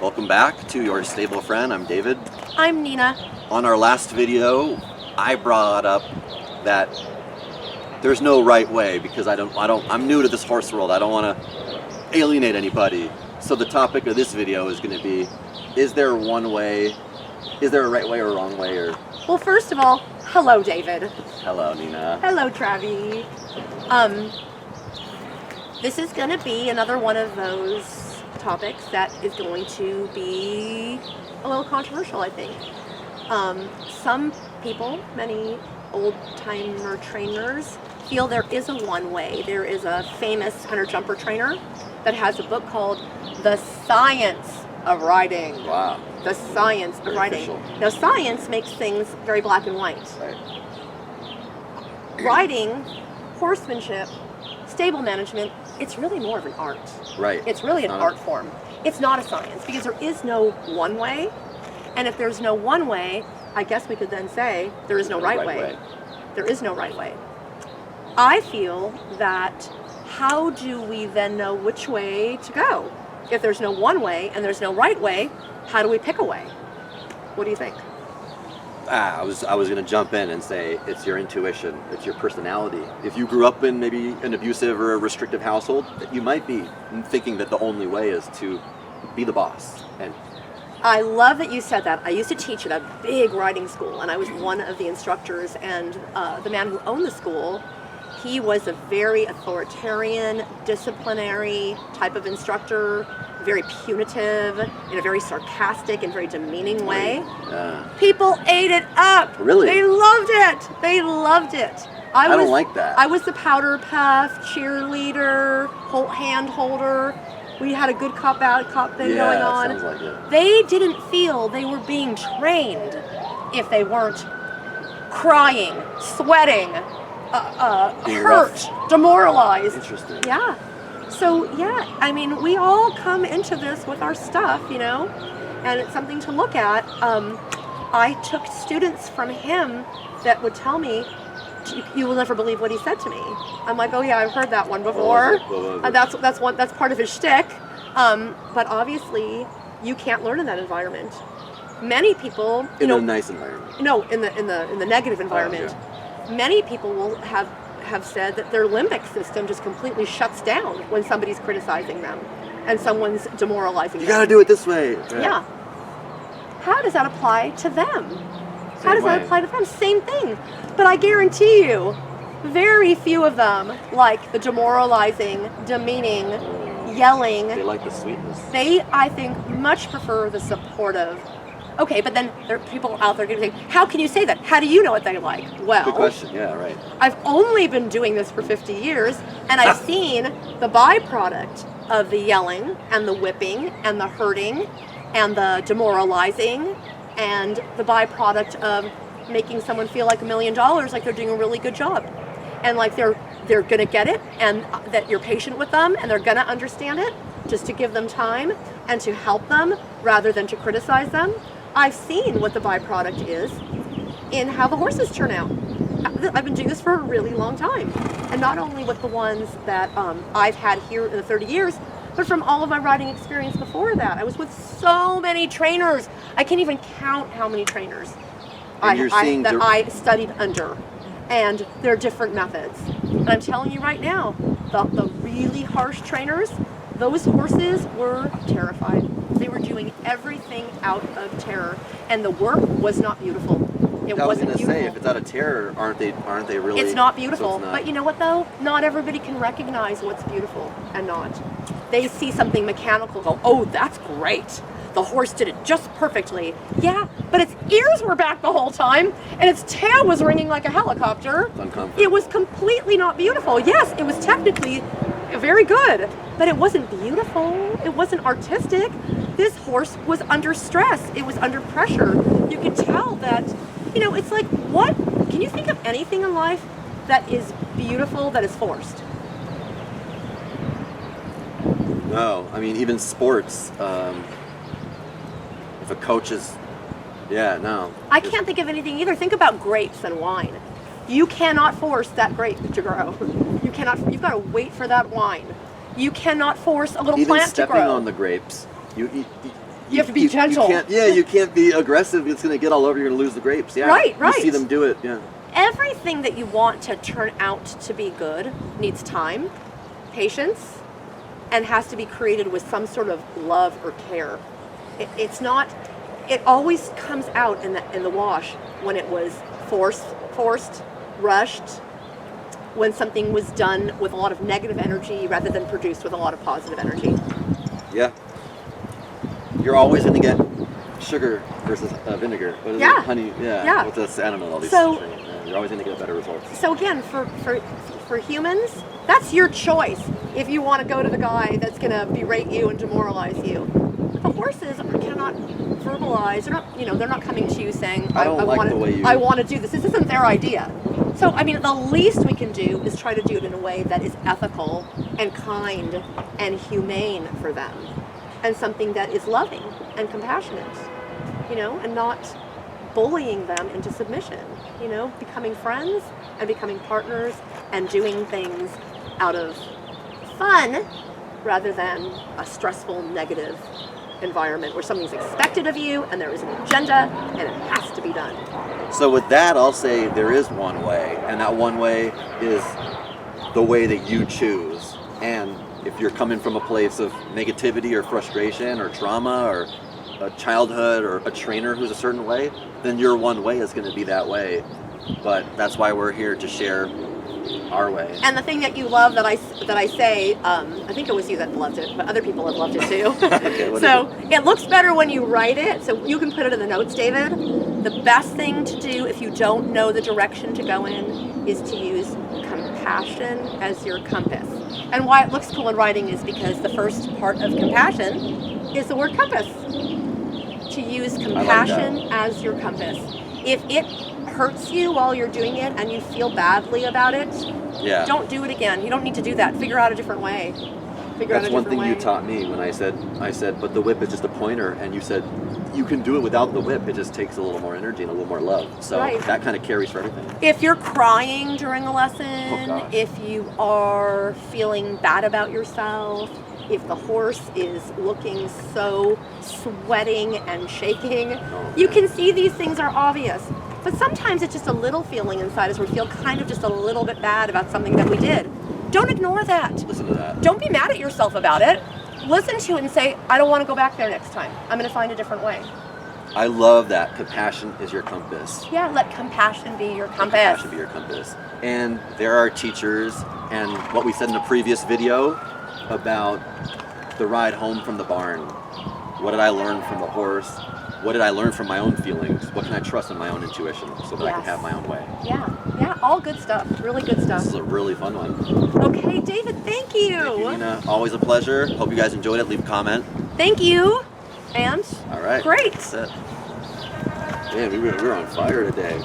Welcome back to your stable friend. I'm David. I'm Nina. On our last video, I brought up that there's no right way because I'm new to this horse world. I don't want to alienate anybody. So the topic of this video is going to be, is there one way? Is there a right way or a wrong way? Or Well, first of all, hello, David. hello, Nina. Hello, Travi. This is going to be another one of those topics that is going to be a little controversial, I think. Some people, many old-timer trainers, feel there is a one way. There is a famous hunter-jumper trainer that has a book called The Science of Riding. Wow. The Science of Riding. Official. Now, science makes things very black and white. Right. Riding, horsemanship, stable management, it's really more of an art. Right. It's really an art form. It's not a science because there is no one way. And if there's no one way, I guess we could then say there is no right way. There is no right way. I feel that how do we then know which way to go? If there's no one way and there's no right way, how do we pick a way? What do you think? I was going to jump in and say it's your intuition, it's your personality. If you grew up in maybe an abusive or a restrictive household, you might be thinking that the only way is to be the boss. And I love that you said that. I used to teach at a big riding school, and I was one of the instructors, and the man who owned the school, he was a very authoritarian, disciplinary type of instructor, very punitive, in a very sarcastic and very demeaning way. People ate it up. Really? They loved it. They loved it. I don't like that. I was the powder puff, cheerleader, hand holder. We had a good cop, bad cop thing going on. Sounds like it. They didn't feel they were being trained if they weren't crying, sweating, hurt, rough. demoralized. Interesting. Yeah. So, yeah, I mean, we all come into this with our stuff, you know, and it's something to look at. I took students from him that would tell me, you will never believe what he said to me. I'm like, oh yeah, I've heard that one before. That's part of his shtick. But obviously, you can't learn in that environment. Many people, In a nice environment. no, in the negative environment. Many people will have said that their limbic system just completely shuts down when somebody's criticizing them and someone's demoralizing them. You gotta do it this way. Yeah. How does that apply to them? How does that apply to them? Same thing. But I guarantee you, very few of them like the demoralizing, demeaning, yelling. They like the sweetness. They, I think, much prefer the supportive. Okay, but then there are people out there going to say, how can you say that? How do you know what they like? Well, Good question. Yeah, right. I've only been doing this for 50 years, and I've seen the byproduct of the yelling and the whipping and the hurting and the demoralizing and the byproduct of making someone feel like $1 million, like they're doing a really good job. And like they're going to get it, and that you're patient with them, and they're going to understand it, just to give them time and to help them rather than to criticize them. I've seen what the byproduct is in how the horses turn out. I've been doing this for a really long time. And not only with the ones that I've had here in the 30 years, but from all of my riding experience before that. I was with so many trainers. I can't even count how many trainers I studied under. And there are different methods. And I'm telling you right now, the really harsh trainers, those horses were terrified. They were doing everything out of terror, and the work was not beautiful. It wasn't beautiful. Say, if it's out of terror, aren't they really? It's not beautiful. So it's not. But you know what though? Not everybody can recognize what's beautiful and not. They see something mechanical, go, oh, that's great. The horse did it just perfectly. Yeah, but its ears were back the whole time, and its tail was ringing like a helicopter. It's uncomfortable. It was completely not beautiful. Yes, it was technically very good, but it wasn't beautiful. It wasn't artistic. This horse was under stress. It was under pressure. You could tell that, you know, it's like, what? Can you think of anything in life that is beautiful that is forced? No, I mean, even sports, if a coach is, no. I can't think of anything either. Think about grapes and wine. You cannot force that grape to grow. You cannot, you've got to wait for that wine. You cannot force a little Even plant to grow. stepping on the grapes, you You have to be gentle. You can't be aggressive. It's going to get all over. You're going to lose the grapes. Yeah, Right. You see them do it. Yeah. Everything that you want to turn out to be good needs time, patience, and has to be created with some sort of love or care. It's not. It always comes out in the wash when it was forced, rushed, when something was done with a lot of negative energy rather than produced with a lot of positive energy. Yeah. You're always going to get sugar versus vinegar. What is it? Honey. Yeah. What's this? I don't know all these things. Yeah, you're always going to get better results. So again, for humans, that's your choice. If you want to go to the guy that's going to berate you and demoralize you, the horses cannot verbalize. They're not coming to you saying, I want to do this. This isn't their idea. So, I mean, the least we can do is try to do it in a way that is ethical and kind and humane for them, and something that is loving and compassionate, and not bullying them into submission, becoming friends and becoming partners and doing things out of fun rather than a stressful, negative environment where something's expected of you and there is an agenda and it has to be done. So with that, I'll say there is one way, and that one way is the way that you choose. And if you're coming from a place of negativity or frustration or trauma or a childhood or a trainer who's a certain way, then your one way is going to be that way. But that's why we're here to share our way. And the thing that you love that I say, I think it was you that loved it, but other people have loved it too. Okay, so it looks better when you write it. So you can put it in the notes, David. The best thing to do if you don't know the direction to go in is to use compassion as your compass. And why it looks cool in writing is because the first part of compassion is the word compass. To use compassion as your compass. If it hurts you while you're doing it and you feel badly about it, don't do it again. You don't need to do that. Figure out a different way. That's one thing you taught me when I said, but the whip is just a pointer, and you said, you can do it without the whip. It just takes a little more energy and a little more love. So that kind of carries for everything. If you're crying during a lesson, if you are feeling bad about yourself, if the horse is looking so sweating and shaking, you can see these things are obvious. But sometimes it's just a little feeling inside us where we feel kind of just a little bit bad about something that we did. Don't ignore that. Listen to that. Don't be mad at yourself about it. Listen to it and say, I don't want to go back there next time. I'm going to find a different way. I love that. Compassion is your compass. Yeah, let compassion be your compass. Compassion be your compass. And there are teachers, and what we said in a previous video about the ride home from the barn. What did I learn from the horse? What did I learn from my own feelings? What can I trust in my own intuition so that I can have my own way? Yeah, all good stuff. Really good stuff. This is a really fun one. Okay, David, thank you. Thank you, Nina. Always a pleasure. Hope you guys enjoyed it. Leave a comment. Thank you. And all right. Great. That's it. Man, we were on fire today.